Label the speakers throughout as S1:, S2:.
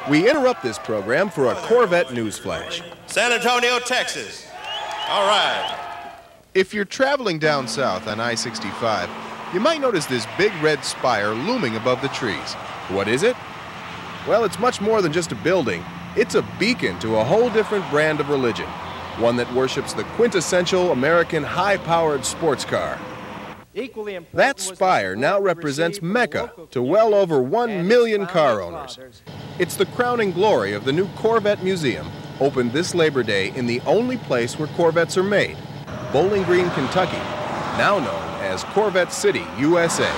S1: We interrupt this program for a Corvette news flash.
S2: San Antonio, Texas. All right.
S1: If you're traveling down south on I-65, you might notice this big red spire looming above the trees. What is it? Well, it's much more than just a building. It's a beacon to a whole different brand of religion, one that worships the quintessential American high-powered sports car. That spire now represents Mecca to well over 1 million car owners. It's the crowning glory of the new Corvette Museum, opened this Labor Day in the only place where Corvettes are made, Bowling Green, Kentucky, now known as Corvette City, USA.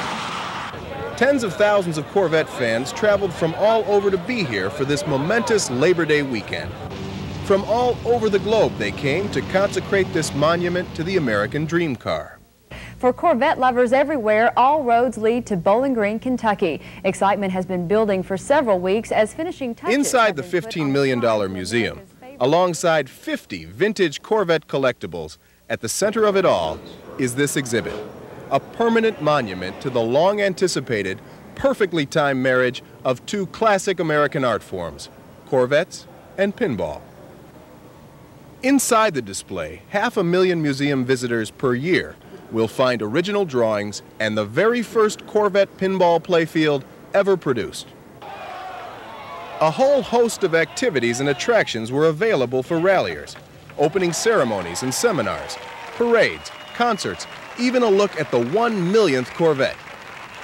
S1: Tens of thousands of Corvette fans traveled from all over to be here for this momentous Labor Day weekend. From all over the globe they came to consecrate this monument to the American dream car.
S3: For Corvette lovers everywhere, all roads lead to Bowling Green, Kentucky. Excitement has been building for several weeks as finishing touches.
S1: Inside the $15 million museum, alongside 50 vintage Corvette collectibles, at the center of it all is this exhibit, a permanent monument to the long-anticipated, perfectly timed marriage of two classic American art forms, Corvettes and pinball. Inside the display, 500,000 museum visitors per year will find original drawings and the very first Corvette pinball playfield ever produced. A whole host of activities and attractions were available for ralliers, opening ceremonies and seminars, parades, concerts, even a look at the 1 millionth Corvette.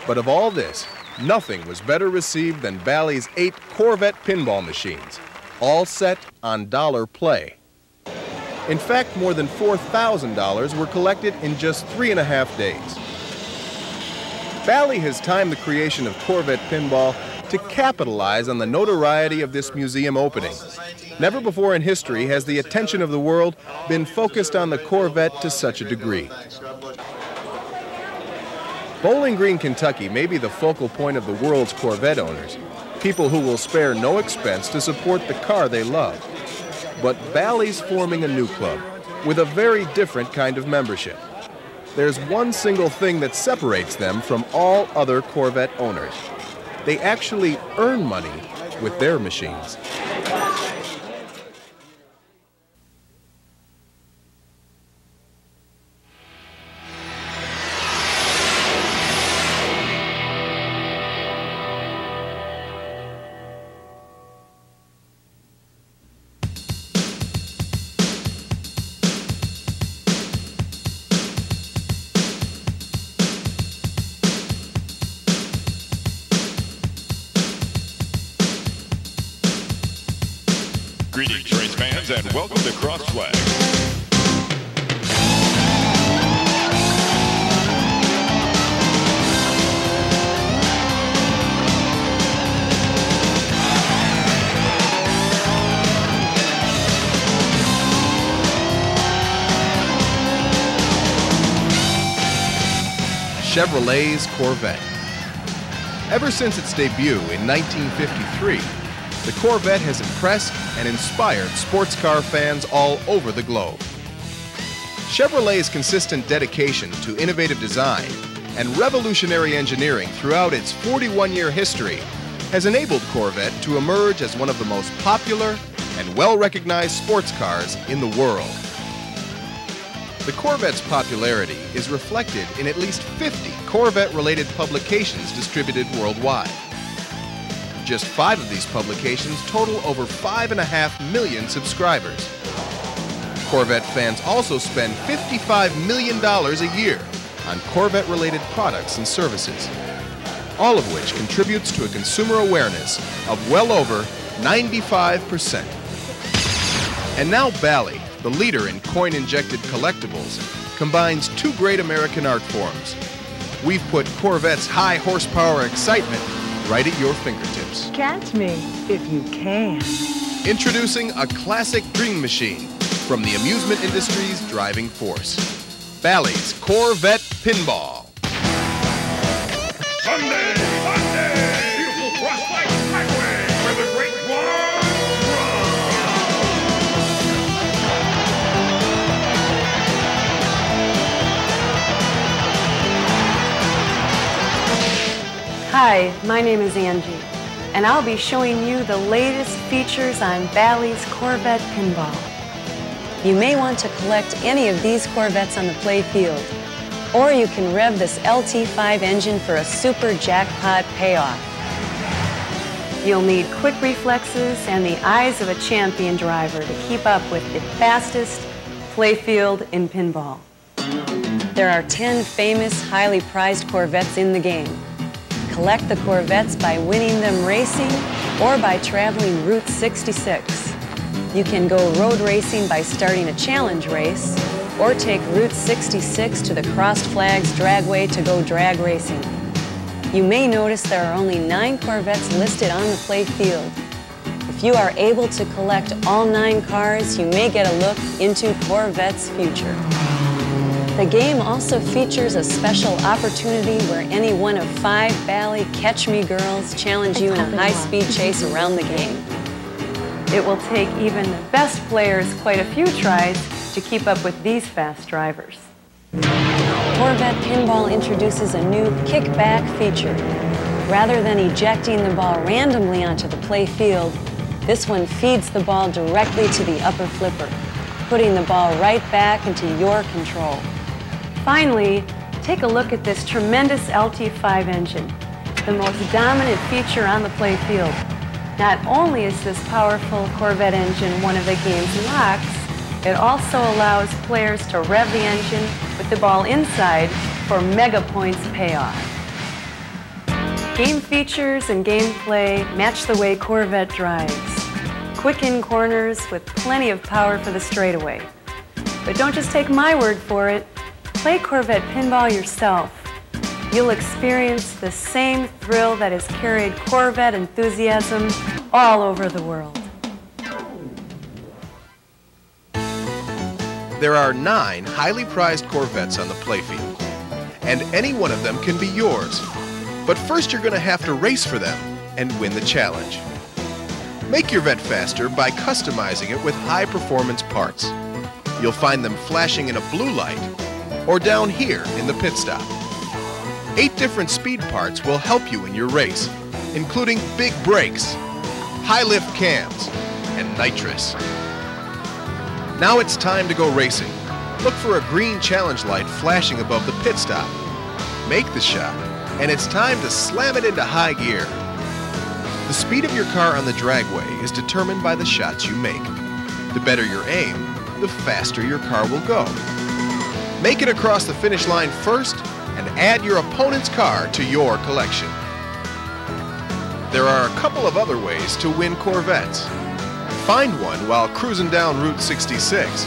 S1: But of all this, nothing was better received than Bally's 8 Corvette pinball machines, all set on dollar play. In fact, more than $4,000 were collected in just 3.5 days. Bally has timed the creation of Corvette pinball to capitalize on the notoriety of this museum opening. Never before in history has the attention of the world been focused on the Corvette to such a degree. Bowling Green, Kentucky may be the focal point of the world's Corvette owners, people who will spare no expense to support the car they love. But Bally's forming a new club with a very different kind of membership. There's one single thing that separates them from all other Corvette owners. They actually earn money with their machines.
S4: Greetings, race fans, and welcome to Cross Flag.
S1: Chevrolet's Corvette. Ever since its debut in 1953, the Corvette has impressed and inspired sports car fans all over the globe. Chevrolet's consistent dedication to innovative design and revolutionary engineering throughout its 41-year history has enabled Corvette to emerge as one of the most popular and well-recognized sports cars in the world. The Corvette's popularity is reflected in at least 50 Corvette-related publications distributed worldwide. Just 5 of these publications total over 5.5 million subscribers. Corvette fans also spend $55 million a year on Corvette-related products and services, all of which contributes to a consumer awareness of well over 95%. And now Bally, the leader in coin-injected collectibles, combines two great American art forms. We've put Corvette's high horsepower excitement right at your fingertips.
S5: Catch me if you can.
S1: Introducing a classic dream machine from the amusement industry's driving force. Bally's Corvette Pinball.
S4: Sunday, beautiful Cross-Flag Highway, where the great one
S5: Hi, my name is Angie.
S6: and I'll be showing you the latest features on Bally's Corvette Pinball. You may want to collect any of these Corvettes on the play field, or you can rev this LT5 engine for a super jackpot payoff. You'll need quick reflexes and the eyes of a champion driver to keep up with the fastest playfield in pinball. There are 10 famous, highly prized Corvettes in the game. Collect the Corvettes by winning them racing or by traveling Route 66. You can go road racing by starting a challenge race or take Route 66 to the Crossed Flags Dragway to go drag racing. You may notice there are only 9 Corvettes listed on the play field. If you are able to collect all 9 cars, you may get a look into Corvette's future. The game also features a special opportunity where any one of 5 Bally Catch Me girls challenge you in a high-speed chase around the game. It will take even the best players quite a few tries to keep up with these fast drivers. Corvette Pinball introduces a new kickback feature. Rather than ejecting the ball randomly onto the play field, this one feeds the ball directly to the upper flipper, putting the ball right back into your control. Finally, take a look at this tremendous LT5 engine, the most dominant feature on the play field. Not only is this powerful Corvette engine one of the game's locks, it also allows players to rev the engine with the ball inside for mega points payoff. Game features and gameplay match the way Corvette drives. Quick in corners with plenty of power for the straightaway. But don't just take my word for it. Play Corvette Pinball yourself. You'll experience the same thrill that has carried Corvette enthusiasm all over the world.
S1: There are 9 highly prized Corvettes on the playfield, and any one of them can be yours. But first you're going to have to race for them and win the challenge. Make your Vette faster by customizing it with high-performance parts. You'll find them flashing in a blue light or down here in the pit stop. 8 different speed parts will help you in your race, including big brakes, high-lift cams, and nitrous. Now it's time to go racing. Look for a green challenge light flashing above the pit stop. Make the shot, and it's time to slam it into high gear. The speed of your car on the dragway is determined by the shots you make. The better your aim, the faster your car will go. Make it across the finish line first and add your opponent's car to your collection. There are a couple of other ways to win Corvettes. Find one while cruising down Route 66,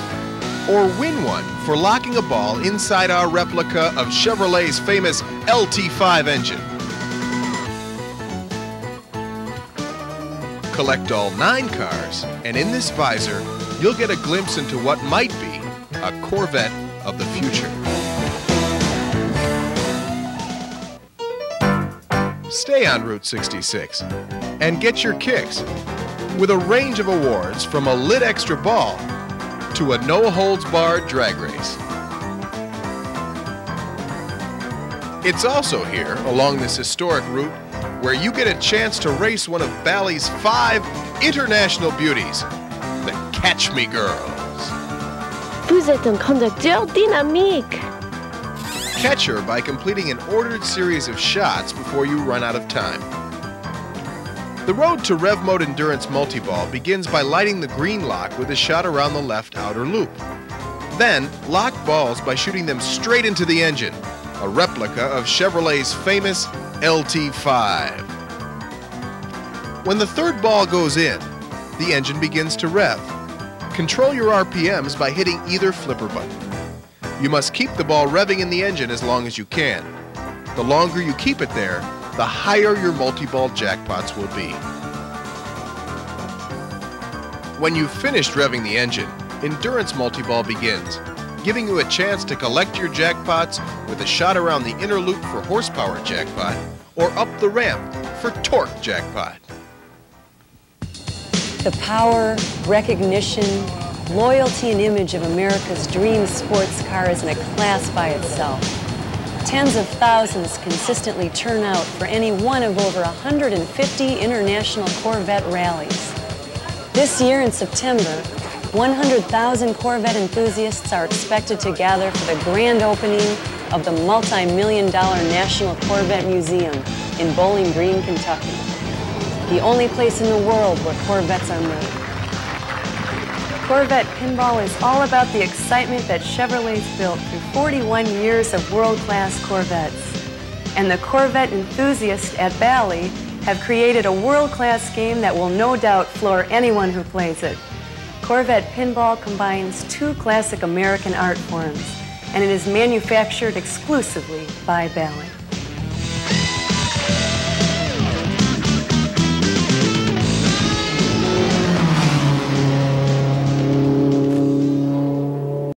S1: or win one for locking a ball inside our replica of Chevrolet's famous LT5 engine. Collect all 9 cars, and in this visor, you'll get a glimpse into what might be a Corvette of the future. Stay on Route 66 and get your kicks with a range of awards from a lit extra ball to a no-holds-barred drag race. It's also here, along this historic route, where you get a chance to race one of Bally's 5 international beauties, the Catch Me Girls.
S7: Vous êtes un conducteur dynamique.
S1: Catch her by completing an ordered series of shots before you run out of time. The road to Rev Mode Endurance Multiball begins by lighting the green lock with a shot around the left outer loop. Then, lock balls by shooting them straight into the engine, a replica of Chevrolet's famous LT5. When the third ball goes in, the engine begins to rev. Control your RPMs by hitting either flipper button. You must keep the ball revving in the engine as long as you can. The longer you keep it there, the higher your multi-ball jackpots will be. When you've finished revving the engine, Endurance Multiball begins, giving you a chance to collect your jackpots with a shot around the inner loop for horsepower jackpot or up the ramp for torque jackpot.
S6: The power, recognition, loyalty and image of America's dream sports car is in a class by itself. Tens of thousands consistently turn out for any one of over 150 international Corvette rallies. This year in September, 100,000 Corvette enthusiasts are expected to gather for the grand opening of the multi-million-dollar National Corvette Museum in Bowling Green, Kentucky, the only place in the world where Corvettes are made. Corvette Pinball is all about the excitement that Chevrolet's built through 41 years of world-class Corvettes. And the Corvette enthusiasts at Bally have created a world-class game that will no doubt floor anyone who plays it. Corvette Pinball combines two classic American art forms, and it is manufactured exclusively by Bally.